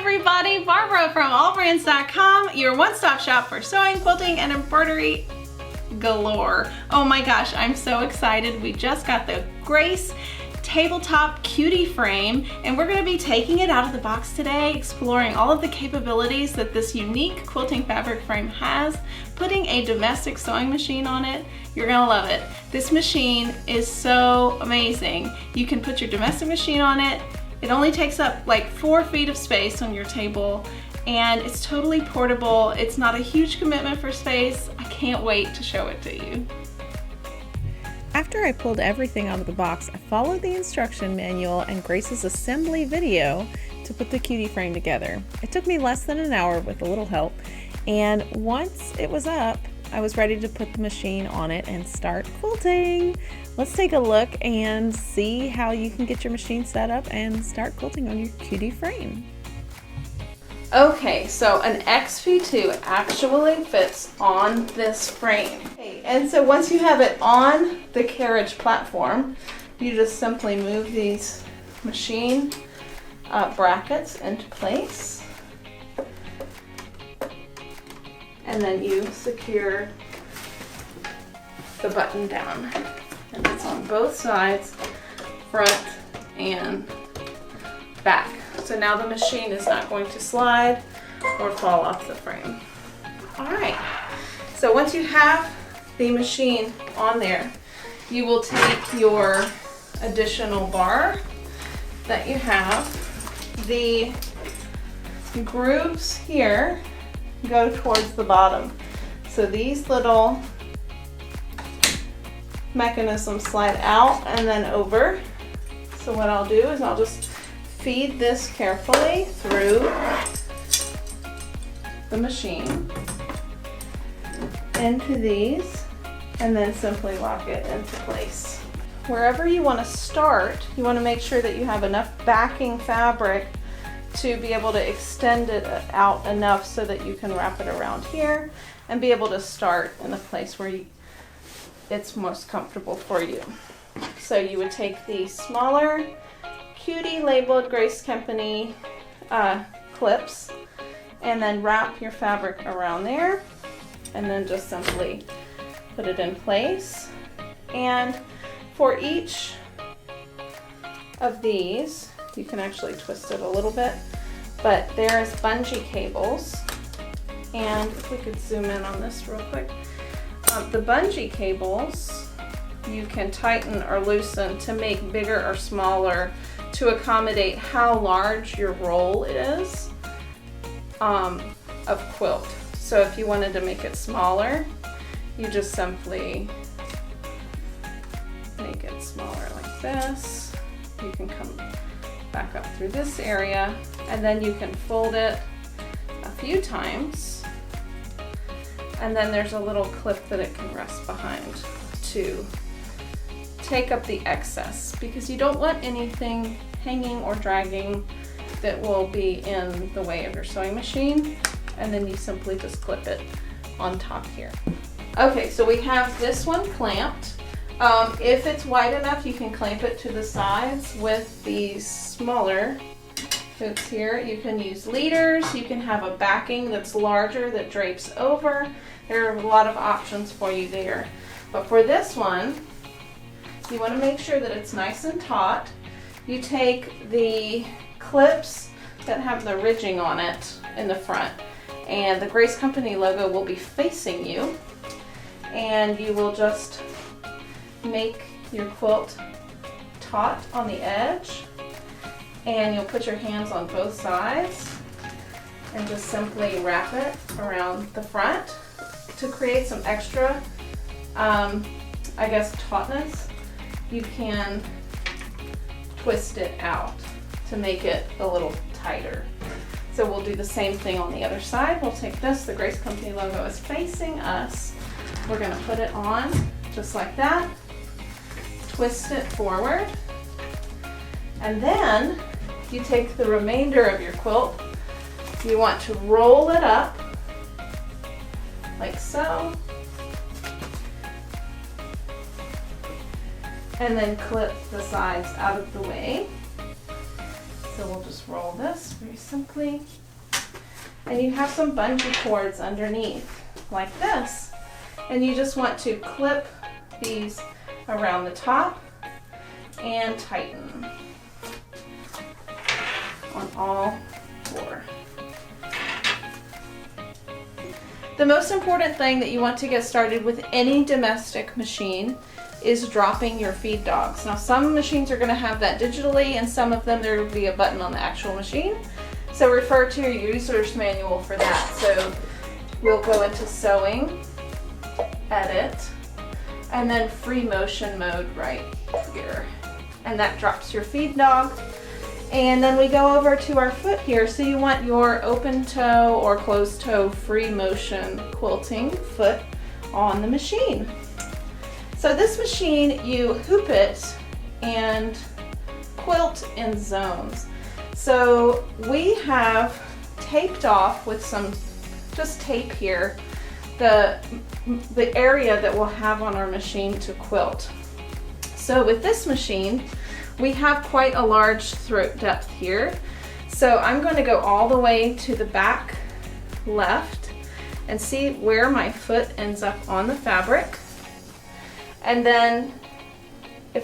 everybody, Barbara from allbrands.com, your one-stop shop for sewing, quilting, and embroidery galore. Oh my gosh, I'm so excited. We just got the Grace tabletop cutie frame, and we're going to be taking it out of the box today, exploring all of the capabilities that this unique quilting fabric frame has, putting a domestic sewing machine on it. You're going to love it. This machine is so amazing. You can put your domestic machine on it. It only takes up like 4 feet of space on your table, and it's totally portable. It's not a huge commitment for space. I can't wait to show it to you. After I pulled everything out of the box, I followed the instruction manual and Grace's assembly video to put the cutie frame together. It took me less than an hour with a little help, and once it was up, I was ready to put the machine on it and start quilting. Let's take a look and see how you can get your machine set up and start quilting on your cutie frame. Okay, so an XP2 actually fits on this frame. And so once you have it on the carriage platform, you just simply move these machine brackets into place. And then you secure the button down. And it's on both sides, front and back. So now the machine is not going to slide or fall off the frame. All right, so once you have the machine on there, you will take your additional bar that you have. The grooves here go towards the bottom. So these little mechanisms slide out and then over. So what I'll do is I'll just feed this carefully through the machine into these and then simply lock it into place. Wherever you want to start, you want to make sure that you have enough backing fabric to be able to extend it out enough so that you can wrap it around here and be able to start in the place where it's most comfortable for you. So you would take the smaller cutie labeled Grace Company clips and then wrap your fabric around there and then just simply put it in place. And for each of these, you can actually twist it a little bit, but there's bungee cables, and if we could zoom in on this real quick, the bungee cables you can tighten or loosen to make bigger or smaller to accommodate how large your roll is of quilt. So if you wanted to make it smaller, you just simply make it smaller like this. You can come back up through this area, and then you can fold it a few times, and then there's a little clip that it can rest behind to take up the excess, because you don't want anything hanging or dragging that will be in the way of your sewing machine. And then you simply just clip it on top here. Okay, so we have this one clamped. If it's wide enough, you can clamp it to the sides with these smaller hooks here. You can use leaders, you can have a backing that's larger that drapes over. There are a lot of options for you there. But for this one, you want to make sure that it's nice and taut. You take the clips that have the ridging on it in the front, and the Grace Company logo will be facing you, and you will just make your quilt taut on the edge, and you'll put your hands on both sides and just simply wrap it around the front to create some extra, I guess, tautness. You can twist it out to make it a little tighter. So we'll do the same thing on the other side. We'll take this, the Grace Company logo is facing us. We're gonna put it on just like that, twist it forward, and then you take the remainder of your quilt, you want to roll it up like so, and then clip the sides out of the way. So So we'll just roll this very simply. And you have some bungee cords underneath, like this. And you just want to clip these around the top and tighten on all four. The most important thing that you want to get started with any domestic machine is dropping your feed dogs. Now some machines are going to have that digitally, and some of them there will be a button on the actual machine. So refer to your user's manual for that. So we'll go into sewing, edit, and then free motion mode right here. And that drops your feed dog. And then we go over to our foot here. So you want your open toe or closed toe free motion quilting foot on the machine. So this machine, you hoop it and quilt in zones. So we have taped off with some just tape here the area that we'll have on our machine to quilt. So with this machine, we have quite a large throat depth here. So I'm going to go all the way to the back left and see where my foot ends up on the fabric. And then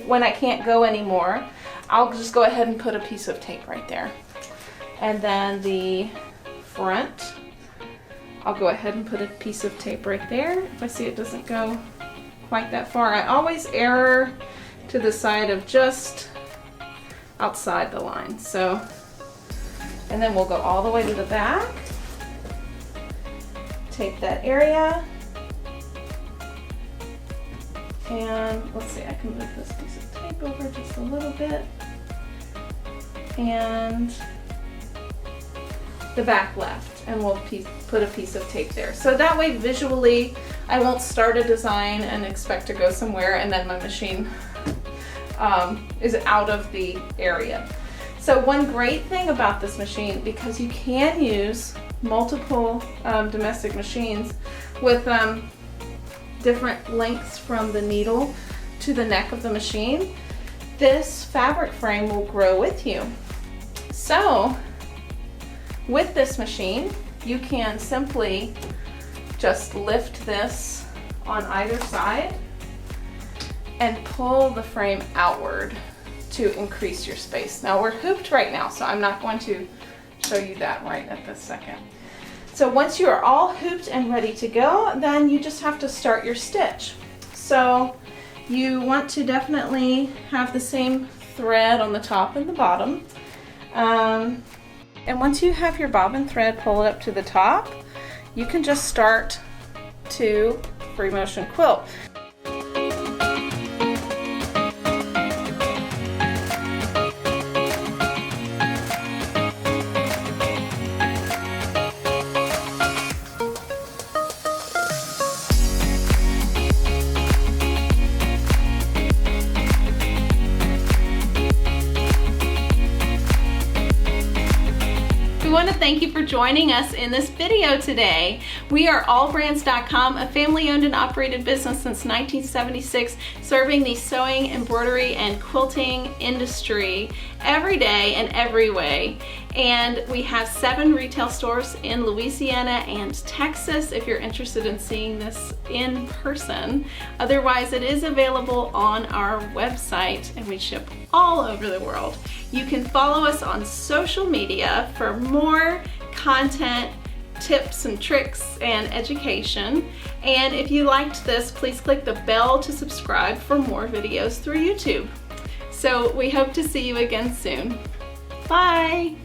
when I can't go anymore, I'll just go ahead and put a piece of tape right there. And then the front, I'll go ahead and put a piece of tape right there. If I see it doesn't go quite that far, I always err to the side of just outside the line. So, and then we'll go all the way to the back, tape that area, and let's see, I can move this piece of tape over just a little bit, and the back left, and we'll put a piece of tape there. So that way visually I won't start a design and expect to go somewhere and then my machine is out of the area. So one great thing about this machine, because you can use multiple domestic machines with different lengths from the needle to the neck of the machine, this fabric frame will grow with you. So with this machine, you can simply just lift this on either side and pull the frame outward to increase your space. Now we're hooped right now, so I'm not going to show you that right at this second. So once you are all hooped and ready to go, then you just have to start your stitch. So you want to definitely have the same thread on the top and the bottom. And once you have your bobbin thread pulled up to the top, you can just start to free motion quilt. We want to thank you for joining us in this video today. We are allbrands.com, a family-owned and operated business since 1976, serving the sewing, embroidery, and quilting industry every day and every way. And we have 7 retail stores in Louisiana and Texas if you're interested in seeing this in person. Otherwise, it is available on our website, and we ship all over the world. You can follow us on social media for more content, tips and tricks, and education. And if you liked this, please click the bell to subscribe for more videos through YouTube. So we hope to see you again soon. Bye!